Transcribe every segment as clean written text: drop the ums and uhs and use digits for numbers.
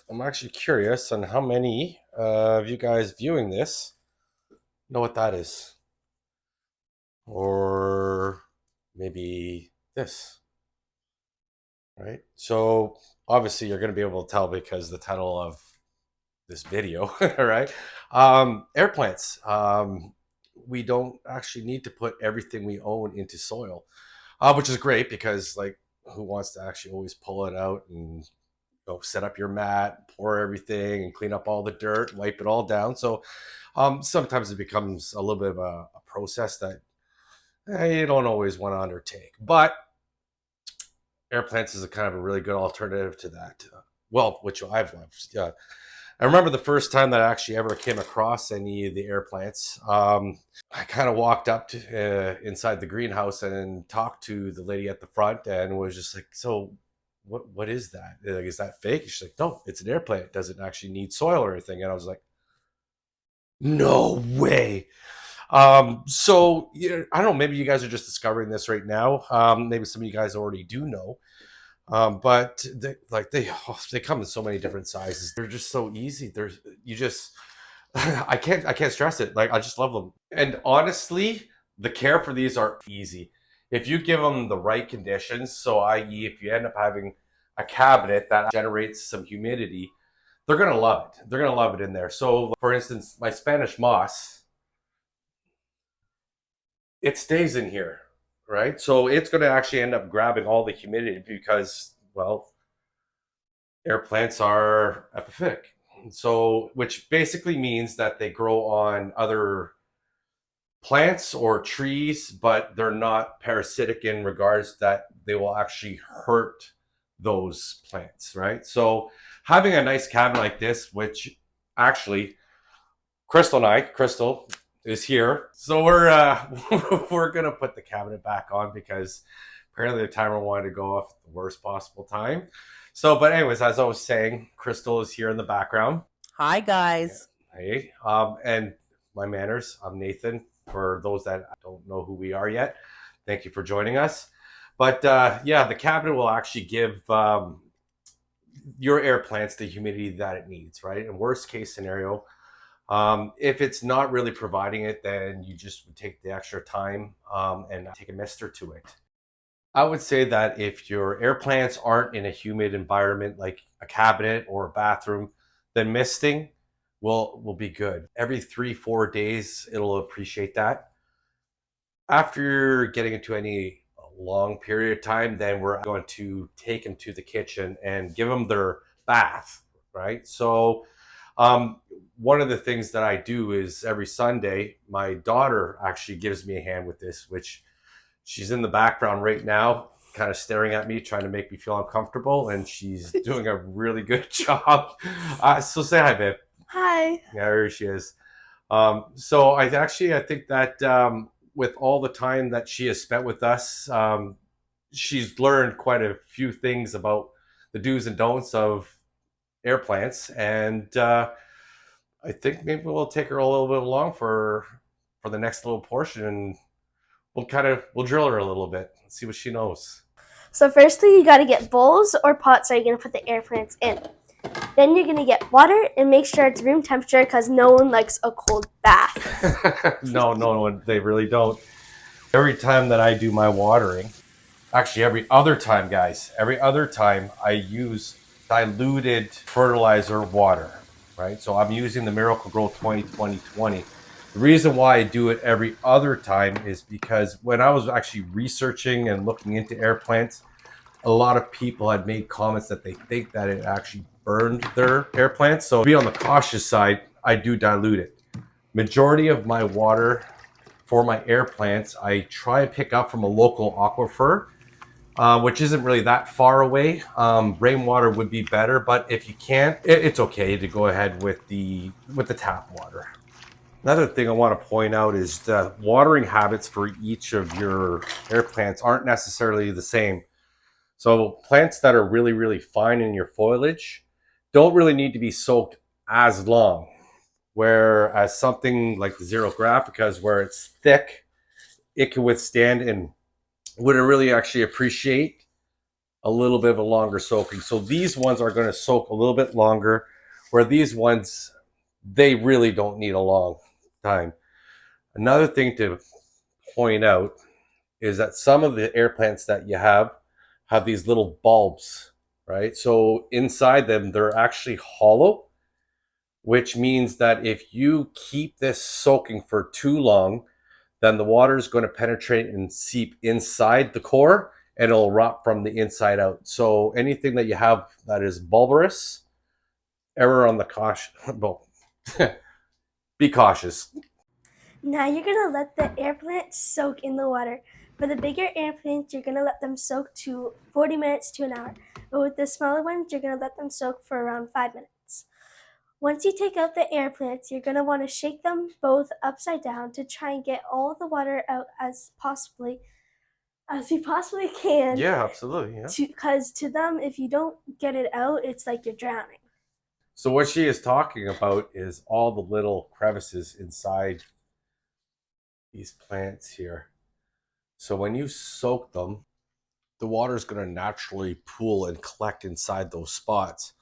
I'm actually curious on how many of you guys viewing this know what that is. Or maybe this, right? So obviously you're going to be able to tell because the title of this video, right? Air plants. We don't actually need to put everything we own into soil, which is great because, like, who wants to actually always pull it out and set up your mat, pour everything, and clean up all the dirt, wipe it all down? So sometimes it becomes a little bit of a process that you don't always want to undertake. But air plants is a kind of a really good alternative to that. Well, which I've loved. Yeah, I remember the first time that I actually ever came across any of the air plants. I kind of walked up to inside the greenhouse and talked to the lady at the front and was just like, "So, what is that? Like, is that fake?" She's like, "No, it's an air plant. It doesn't actually need soil or anything." And I was like, "No way." So yeah, I don't know. Maybe you guys are just discovering this right now. Maybe some of you guys already do know. But they come in so many different sizes. They're just so easy. There's you just I can't stress it. Like, I just love them. And honestly, the care for these are easy if you give them the right conditions. So, i.e., if you end up having a cabinet that generates some humidity, they're gonna love it. They're gonna love it in there. So, for instance, my Spanish moss, it stays in here, right? So it's going to actually end up grabbing all the humidity because, well, air plants are epiphytic. So, which basically means that they grow on other plants or trees, but they're not parasitic in regards that they will actually hurt those plants, right? So, having a nice cabinet like this, which actually Crystal is here. So we're gonna put the cabinet back on because apparently the timer wanted to go off at the worst possible time. So, but anyways, as I was saying, Crystal is here in the background. Hi, Yeah. guys. Hey, and my manners. I'm Nathan. For those that don't know who we are yet, thank you for joining us. But yeah, the cabinet will actually give your air plants the humidity that it needs, right? In worst case scenario, if it's not really providing it, then you just would take the extra time and take a mister to it. I would say that if your air plants aren't in a humid environment like a cabinet or a bathroom, then misting will be good. Every 3-4 days, it'll appreciate that. After getting into any long period of time, then we're going to take them to the kitchen and give them their bath, right? So one of the things that I do is every Sunday, my daughter actually gives me a hand with this, which she's in the background right now, kind of staring at me, trying to make me feel uncomfortable, and she's doing a really good job. So say hi, babe. Hi. Yeah, there she is. So I think that with all the time that she has spent with us, she's learned quite a few things about the do's and don'ts of air plants, and I think maybe we'll take her a little bit along for the next little portion, and we'll drill her a little bit and see what she knows. So firstly, you got to get bowls or pots that you're going to put the air plants in. Then you're going to get water and make sure it's room temperature because no one likes a cold bath. No, they really don't. Every time that I do my watering, actually every other time, guys, every other time I use diluted fertilizer water, right? So I'm using the Miracle Grow 2020. The reason why I do it every other time is because when I was actually researching and looking into air plants, a lot of people had made comments that they think that it actually burned their air plants. So to be on the cautious side, I do dilute it. Majority of my water for my air plants, I try and pick up from a local aquifer, which isn't really that far away. Rainwater would be better, but if you can't, it's okay to go ahead with the tap water. Another thing I want to point out is the watering habits for each of your air plants aren't necessarily the same. So plants that are really, really fine in your foliage don't really need to be soaked as long. Whereas something like the Xerographicas, where it's thick, it can withstand and would really actually appreciate a little bit of a longer soaking. So these ones are going to soak a little bit longer, where these ones, they really don't need a long time. Another thing to point out is that some of the air plants that you have these little bulbs, right? So inside them, they're actually hollow, which means that if you keep this soaking for too long, then the water is going to penetrate and seep inside the core and it'll rot from the inside out. So anything that you have that is bulbous, error on the caution. Well, be cautious. Now you're gonna let the air plants soak in the water. For the bigger air plants, you're gonna let them soak to 40 minutes to an hour. But with the smaller ones, you're gonna let them soak for around 5 minutes. Once you take out the air plants, you're gonna want to shake them both upside down to try and get all the water out as you possibly can. Yeah, absolutely. Yeah. Because to them, if you don't get it out, it's like you're drowning. So what she is talking about is all the little crevices inside these plants here. So when you soak them, the water is going to naturally pool and collect inside those spots.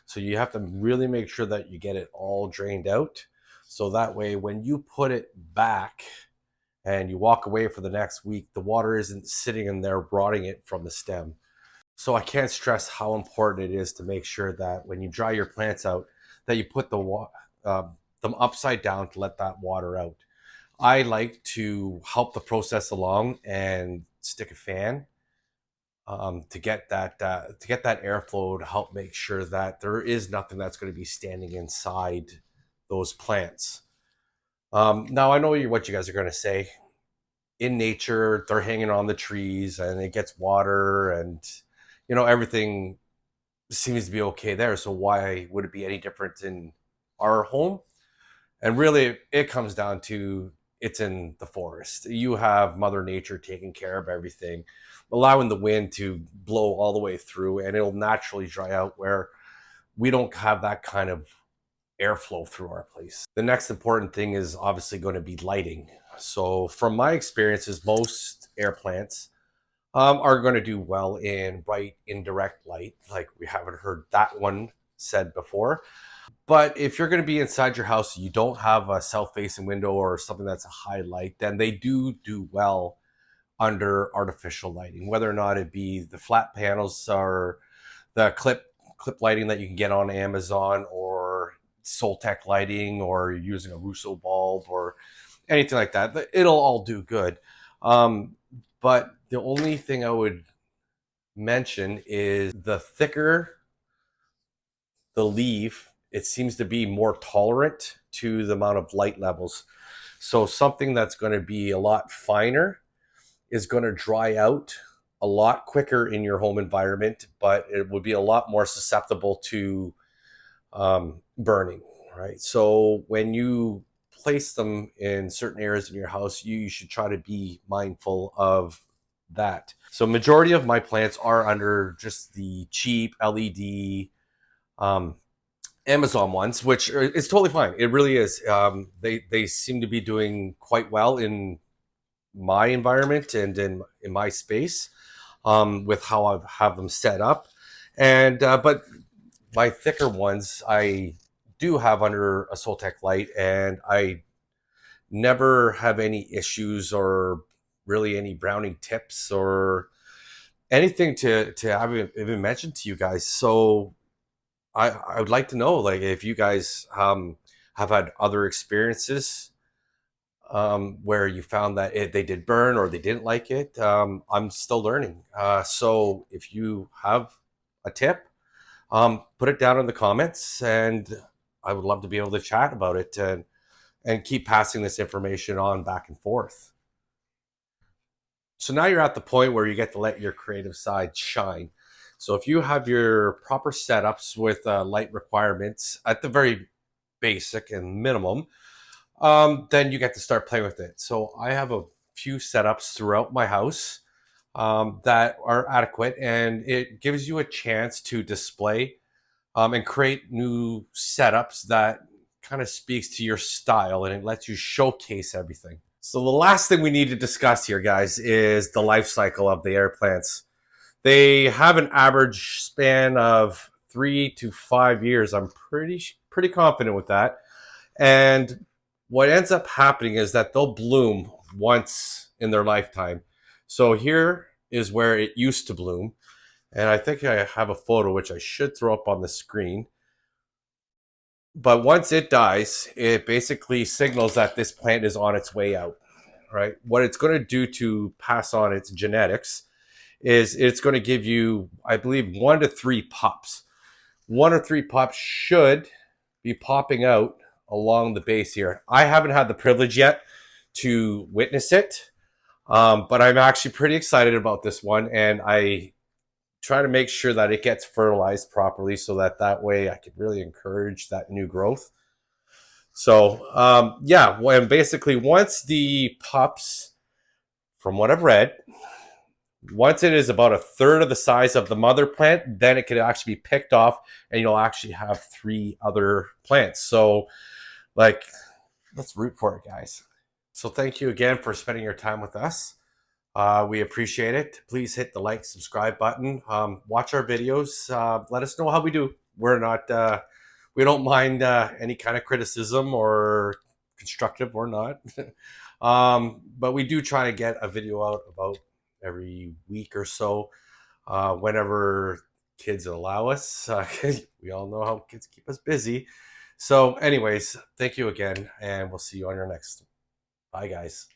So you have to really make sure that you get it all drained out. So that way, when you put it back and you walk away for the next week, the water isn't sitting in there rotting it from the stem. So I can't stress how important it is to make sure that when you dry your plants out, that you put them upside down to let that water out. I like to help the process along and stick a fan to get that airflow to help make sure that there is nothing that's going to be standing inside those plants. Now I know what you guys are going to say. In nature, they're hanging on the trees and it gets water and everything seems to be okay there. So why would it be any different in our home? And really, it comes down to it's in the forest. You have Mother Nature taking care of everything, allowing the wind to blow all the way through, and it'll naturally dry out where we don't have that kind of airflow through our place. The next important thing is obviously going to be lighting. So from my experiences, most air plants are going to do well in bright indirect light, like we haven't heard that one said before. But if you're going to be inside your house, you don't have a south-facing window or something that's a high light, then they do well under artificial lighting, whether or not it be the flat panels or the clip lighting that you can get on Amazon, or Soltech lighting, or using a Russo bulb or anything like that. It'll all do good. But the only thing I would mention is the thicker the leaf, it seems to be more tolerant to the amount of light levels. So something that's going to be a lot finer is going to dry out a lot quicker in your home environment, but it would be a lot more susceptible to burning, right? So when you place them in certain areas in your house, you should try to be mindful of that. So majority of my plants are under just the cheap LED Amazon ones, which is totally fine. It really is. They seem to be doing quite well in my environment and in my space with how I have them set up. And but my thicker ones, I do have under a Soltech light, and I never have any issues or really any browning tips or anything to have even mentioned to you guys. So I would like to know, like, if you guys have had other experiences where you found that they did burn or they didn't like it. I'm still learning. So if you have a tip, put it down in the comments, and I would love to be able to chat about it and keep passing this information on back and forth. So now you're at the point where you get to let your creative side shine. So if you have your proper setups with light requirements at the very basic and minimum, then you get to start playing with it. So I have a few setups throughout my house that are adequate, and it gives you a chance to display and create new setups that kind of speaks to your style, and it lets you showcase everything. So the last thing we need to discuss here, guys, is the life cycle of the air plants. They have an average span of 3 to 5 years. I'm pretty confident with that. And what ends up happening is that they'll bloom once in their lifetime. So here is where it used to bloom. And I think I have a photo which I should throw up on the screen. But once it dies, it basically signals that this plant is on its way out, right? What it's going to do to pass on its genetics is it's going to give you, I believe, 1 to 3 pups. 1 or 3 pups should be popping out along the base here. I haven't had the privilege yet to witness it, but I'm actually pretty excited about this one, and I try to make sure that it gets fertilized properly so that that way I could really encourage that new growth. So yeah, when basically once the pups, from what I've read, once it is about a third of the size of the mother plant, then it can actually be picked off and you'll actually have 3 other plants. So like, let's root for it, guys. So thank you again for spending your time with us. We appreciate it. Please hit the like, subscribe button. Watch our videos. Let us know how we do. We're not, we don't mind any kind of criticism or constructive or not. But we do try to get a video out about every week or so, whenever kids allow us. We all know how kids keep us busy. So, anyways, thank you again, and we'll see you on your next. Bye, guys.